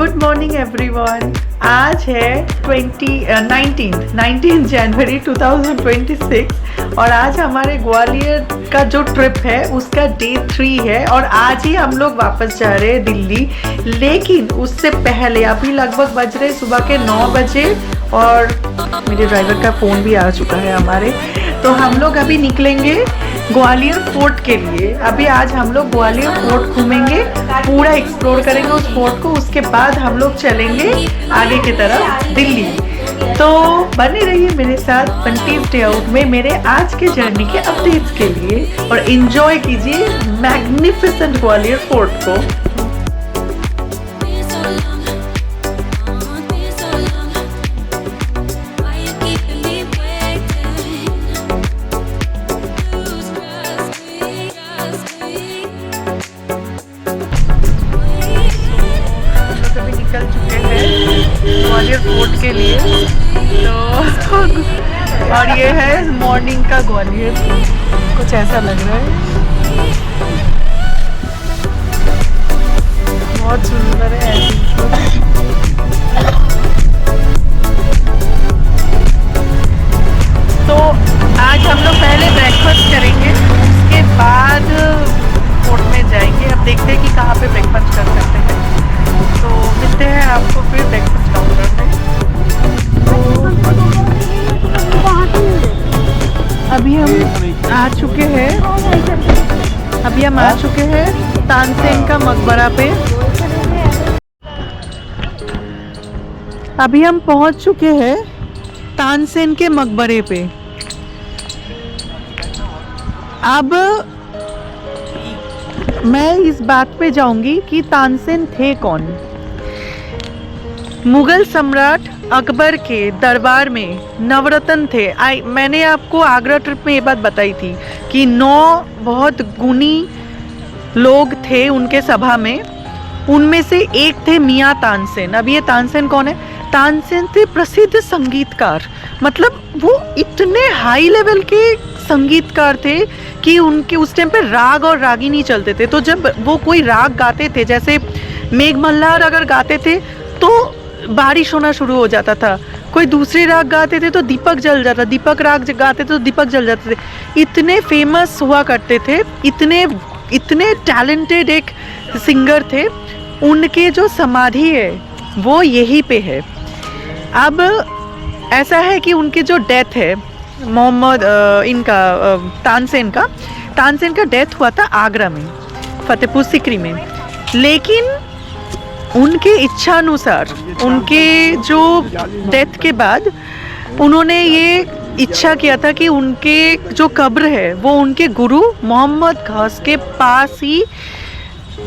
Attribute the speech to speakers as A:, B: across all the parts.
A: Good morning everyone. आज है 19 जनवरी 2026 और आज हमारे ग्वालियर का जो ट्रिप है उसका डे 3 है और आज ही हम लोग वापस जा रहे हैं दिल्ली। लेकिन उससे पहले अभी लगभग बज रहे सुबह के 9 बजे और मेरे ड्राइवर का फ़ोन भी आ चुका है हमारे। तो हम लोग अभी निकलेंगे ग्वालियर फोर्ट के लिए। अभी आज हम लोग ग्वालियर फोर्ट घूमेंगे, पूरा एक्सप्लोर करेंगे उस फोर्ट को। उसके बाद हम लोग चलेंगे आगे की तरफ दिल्ली। तो बने रहिए मेरे साथ 20 डे आउट में मेरे आज के जर्नी के अपडेट्स के लिए और एंजॉय कीजिए मैग्निफिसेंट ग्वालियर फोर्ट को। ग्वालियर फोर्ट के लिए तो और ये है मॉर्निंग का ग्वालियर, कुछ ऐसा लग रहा है, बहुत सुंदर है तो आज हम लोग पहले ब्रेकफास्ट करेंगे, उसके बाद फोर्ट में जाएंगे। अब देखते हैं कि कहाँ पे ब्रेकफास्ट कर सकते हैं। तो मिलते हैं आपको फिर ब्रेकफास्ट काउंटर में। अभी हम आ चुके हैं तानसेन का मकबरा पे। अभी हम पहुंच चुके हैं तानसेन के मकबरे पे। अब मैं इस बात पे जाऊंगी कि तानसेन थे कौन। मुगल सम्राट अकबर के दरबार में नवरत्न थे। मैंने आपको आगरा ट्रिप में ये बात बताई थी कि 9 बहुत गुणी लोग थे उनके सभा में, उनमें से एक थे मियाँ तानसेन। अब ये तानसेन कौन है? तानसेन थे प्रसिद्ध संगीतकार, मतलब वो इतने हाई लेवल के संगीतकार थे कि उनके उस टाइम पे राग और रागिनी चलते थे। तो जब वो कोई राग गाते थे, जैसे मेघ मल्हार अगर गाते थे तो बारिश होना शुरू हो जाता था। कोई दूसरे राग गाते थे तो दीपक जल जाता, दीपक राग गाते थे तो दीपक जल जाते थे। इतने फेमस हुआ करते थे, इतने टैलेंटेड एक सिंगर थे। उनके जो समाधि है वो यहीं पे है। अब ऐसा है कि उनकी जो डेथ है मोहम्मद तानसेन का डेथ हुआ था आगरा में, फतेहपुर सिकरी में। लेकिन उनके इच्छानुसार उनके जो डेथ के बाद उन्होंने ये इच्छा किया था कि उनके जो कब्र है वो उनके गुरु मोहम्मद घास के पास ही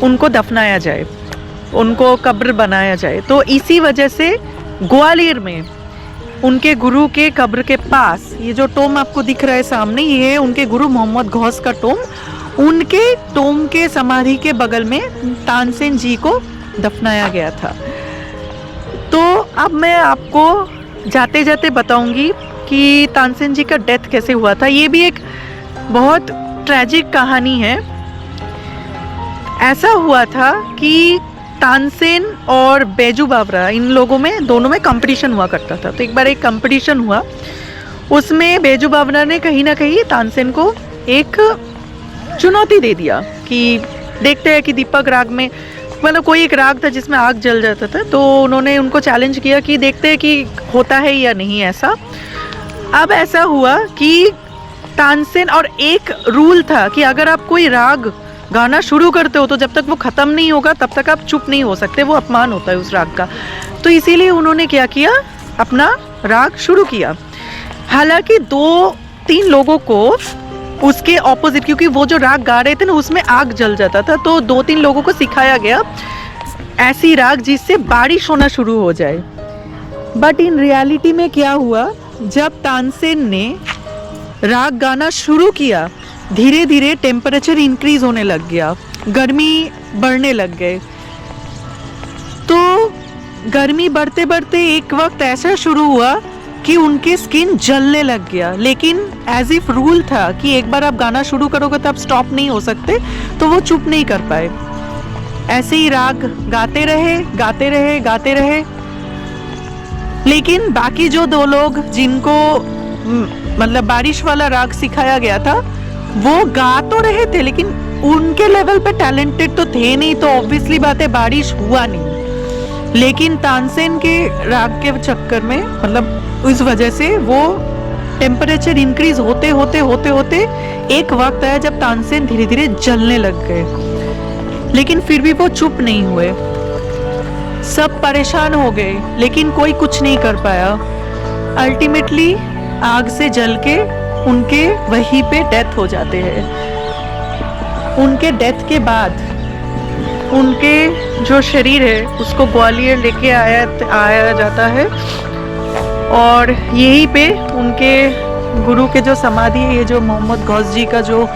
A: उनको दफनाया जाए, उनको कब्र बनाया जाए। तो इसी वजह से ग्वालियर में उनके गुरु के कब्र के पास ये जो टोम आपको दिख रहा है सामने, ये है उनके गुरु मोहम्मद घौस का टोम। उनके टोम के समाधि के बगल में तानसेन जी को दफनाया गया था। तो अब मैं आपको जाते जाते बताऊंगी कि तानसेन जी का डेथ कैसे हुआ था। ये भी एक बहुत ट्रेजिक कहानी है। ऐसा हुआ था कि तानसेन और बैजू बावरा, इन लोगों में दोनों में कंपटीशन हुआ करता था। तो एक बार एक कंपटीशन हुआ, उसमें बैजू बावरा ने कहीं ना कहीं तानसेन को एक चुनौती दे दिया कि देखते हैं कि दीपक राग में, मतलब कोई एक राग था जिसमें आग जल जाता था, तो उन्होंने उनको चैलेंज किया कि देखते हैं कि होता है या नहीं ऐसा। अब ऐसा हुआ कि तानसेन, और एक रूल था कि अगर आप कोई राग गाना शुरू करते हो तो जब तक वो ख़त्म नहीं होगा तब तक आप चुप नहीं हो सकते, वो अपमान होता है उस राग का। तो इसीलिए उन्होंने क्या किया, अपना राग शुरू किया। हालांकि 2-3 लोगों को उसके ऑपोजिट, क्योंकि वो जो राग गा रहे थे ना उसमें आग जल जाता था, तो 2-3 लोगों को सिखाया गया ऐसी राग जिससे बारिश होना शुरू हो जाए। बट इन रियलिटी में क्या हुआ, जब तानसेन ने राग गाना शुरू किया धीरे धीरे टेम्परेचर इंक्रीज होने लग गया, गर्मी बढ़ने लग गए। तो गर्मी बढ़ते बढ़ते एक वक्त ऐसा शुरू हुआ कि उनके स्किन जलने लग गया। लेकिन एज इफ रूल था कि एक बार आप गाना शुरू करोगे तो आप स्टॉप नहीं हो सकते, तो वो चुप नहीं कर पाए। ऐसे ही राग गाते रहे गाते रहे गाते रहे। लेकिन बाकी जो दो लोग जिनको मतलब बारिश वाला राग सिखाया गया था, वो गा तो रहे थे लेकिन उनके लेवल पे टैलेंटेड तो थे नहीं, तो ऑब्वियसली बात है बारिश हुआ नहीं। लेकिन तानसेन के राग के चक्कर में मतलब इस वजह से वो टेम्परेचर इंक्रीज होते होते होते होते एक वक्त आया जब तानसेन धीरे धीरे जलने लग गए। लेकिन फिर भी वो चुप नहीं हुए, सब परेशान हो गए लेकिन कोई कुछ नहीं कर पाया। अल्टीमेटली आग से जल के उनके वहीं पे डेथ हो जाते हैं। उनके डेथ के बाद उनके जो शरीर है उसको ग्वालियर लेके आया जाता है और यहीं पे उनके गुरु के जो समाधि है, ये जो मोहम्मद गौस जी का जो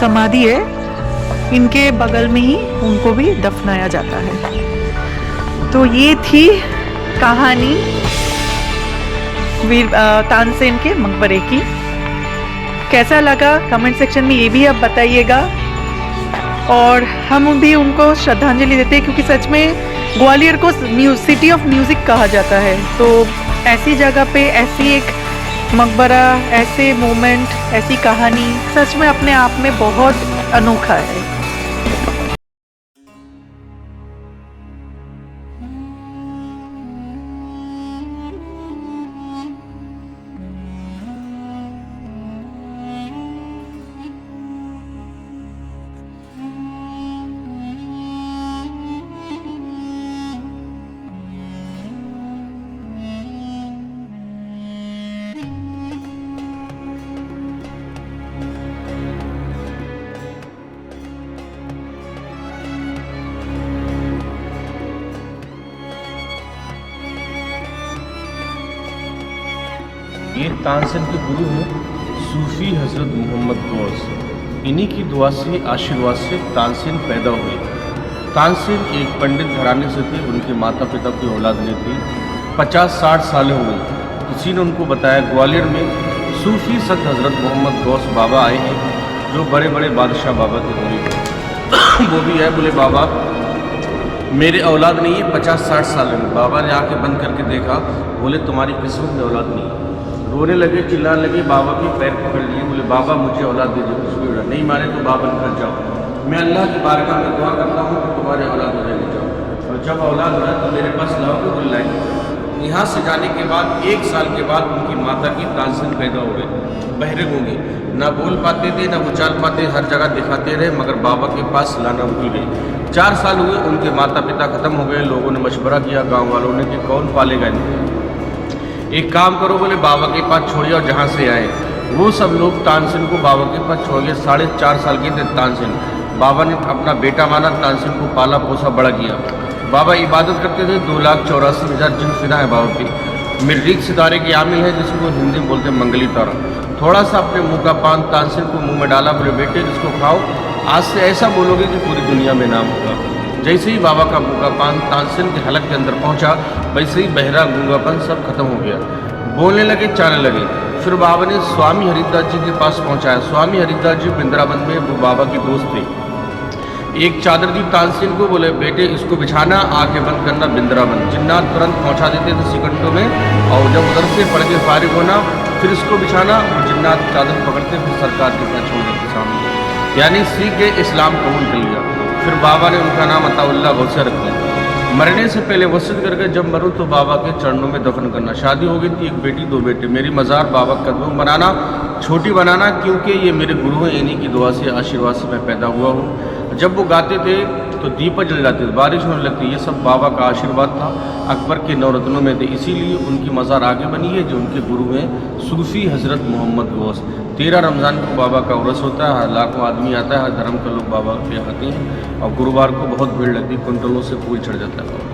A: समाधि है, इनके बगल में ही उनको भी दफनाया जाता है। तो ये थी कहानी तानसेन के मकबरे की। कैसा लगा कमेंट सेक्शन में ये भी आप बताइएगा। और हम भी उनको श्रद्धांजलि देते हैं क्योंकि सच में ग्वालियर को सिटी ऑफ म्यूज़िक कहा जाता है। तो ऐसी जगह पे ऐसी एक मकबरा, ऐसे मोमेंट, ऐसी कहानी सच में अपने आप में बहुत अनोखा है।
B: ये तानसेन के गुरु हैं सूफी हज़रत मोहम्मद गौस। इन्हीं की दुआ से, आशीर्वाद से तानसेन पैदा हुए। तानसेन एक पंडित घराने से थे, उनके माता पिता की औलाद नहीं थी। 50-60 साल हुए, किसी ने उनको बताया ग्वालियर में सूफी संत हज़रत मोहम्मद गौस बाबा आए हैं जो बड़े बड़े बादशाह बाबा के मुरीद वो भी है। बोले बाबा मेरे औलाद नहीं है, 50-60 साल में। बाबा ने आके बंद करके देखा, बोले तुम्हारी किस्मत में औलाद नहीं है। रोने लगे, चिल्लाने लगे, बाबा के पैर पकड़ लिए, बोले बाबा मुझे औलाद दे दो। कुछ भी नहीं माने तो बाबा निकल जाओ, मैं अल्लाह की बारगाह में दुआ करता हूँ कि तुम्हारे औलाद हो जाएगी, जाओ। और जब औलाद हो तो मेरे पास लाओगे, बोल लाएंगे। यहाँ से जाने के बाद 1 साल के बाद उनकी माता की तानसेन पैदा हो गए। बहरे गूंगे, ना बोल पाते थे ना उछाल पाते, हर जगह दिखाते रहे मगर बाबा के पास लाना भूल गए। 4 साल हुए, उनके माता पिता ख़त्म हो गए। लोगों ने मशवरा किया गाँव वालों ने कि कौन पालेगा इनको, एक काम करो, बोले बाबा के पास छोड़िए और जहाँ से आए वो सब लोग तानसेन को बाबा के पास छोड़ गए। 4.5 साल के थे तानसेन। बाबा ने अपना बेटा माना, तानसेन को पाला पोसा बड़ा किया। बाबा इबादत करते थे, 2,84,000 जिन फिदा है बाबा की। मरीख सितारे की आमिल है जिसको हिंदी में बोलते हैं मंगली तारा। थोड़ा सा अपने मुँह का पान तानसेन को मुँह में डाला, बोले बेटे जिसको खाओ आज से ऐसा बोलोगे कि पूरी दुनिया में नाम होगा। जैसे ही बाबा का मुँह का पान तानसेन के हलक के अंदर पहुंचा, वैसे ही बहरा गूंगापन सब खत्म हो गया। बोलने लगे, चालने लगे। फिर बाबा ने स्वामी हरिदास जी के पास पहुंचाया। स्वामी हरिदास जी वृंदावन में वो बाबा के दोस्त थे। एक चादर दी तानसेन को, बोले बेटे इसको बिछाना, आके बंद करना वृंदावन। जिन्नात तुरंत पहुँचा देते थे सेकंडों में, और जब उधर से पढ़ के फारिग होना फिर इसको बिछाना, और जिन्नात चादर पकड़ते फिर सरकार के पास छोड़ देते सामने। यानी सीख के इस्लाम कबूल कर लिया। फिर बाबा ने उनका नाम अताउल्लाह गौसे रख दिया। मरने से पहले वसीयत करके जब मरूँ तो बाबा के चरणों में दफन करना। शादी हो गई थी, 1 बेटी 2 बेटे। मेरी मज़ार बाबा कदमों बनाना, छोटी बनाना, क्योंकि ये मेरे गुरु हैं, इन्हीं की दुआ से, आशीर्वाद से मैं पैदा हुआ हूँ। जब वो गाते थे तो दीपक जल जाते थे, बारिश होने लगती, ये सब बाबा का आशीर्वाद था। अकबर के 9 रत्नों में थे, इसीलिए उनकी मज़ार आगे बनी है जो उनके गुरु हैं सूफ़ी हज़रत मोहम्मद गौस। 13 रमज़ान को बाबा का उर्स होता है, लाखों आदमी आता है, हर धर्म के लोग बाबा के आते हैं। और गुरुवार को बहुत भीड़ लगती, कुंटलों से फूल चढ़ जाता है।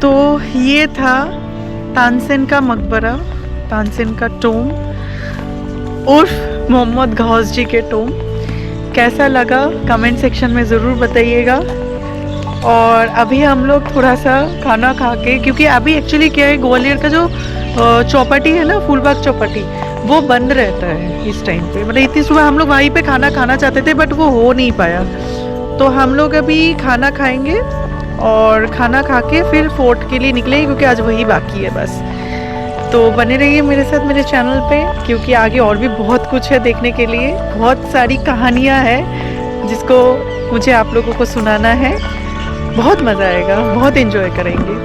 A: तो ये था तानसेन का मकबरा, तानसेन का टोम उर्फ मोहम्मद गौस जी के टोम। कैसा लगा कमेंट सेक्शन में ज़रूर बताइएगा। और अभी हम लोग थोड़ा सा खाना खा के, क्योंकि अभी एक्चुअली क्या है, ग्वालियर का जो चौपाटी है ना, फूलबाग चौपाटी, वो बंद रहता है इस टाइम पे। मतलब इतनी सुबह हम लोग वहीं पे खाना खाना चाहते थे बट वो हो नहीं पाया। तो हम लोग अभी खाना खाएंगे और खाना खा के फिर फोर्ट के लिए निकलेंगे, क्योंकि आज वही बाकी है बस। तो बने रहिए मेरे साथ मेरे चैनल पे, क्योंकि आगे और भी बहुत कुछ है देखने के लिए। बहुत सारी कहानियाँ हैं जिसको मुझे आप लोगों को सुनाना है। बहुत मज़ा आएगा, बहुत एंजॉय करेंगे।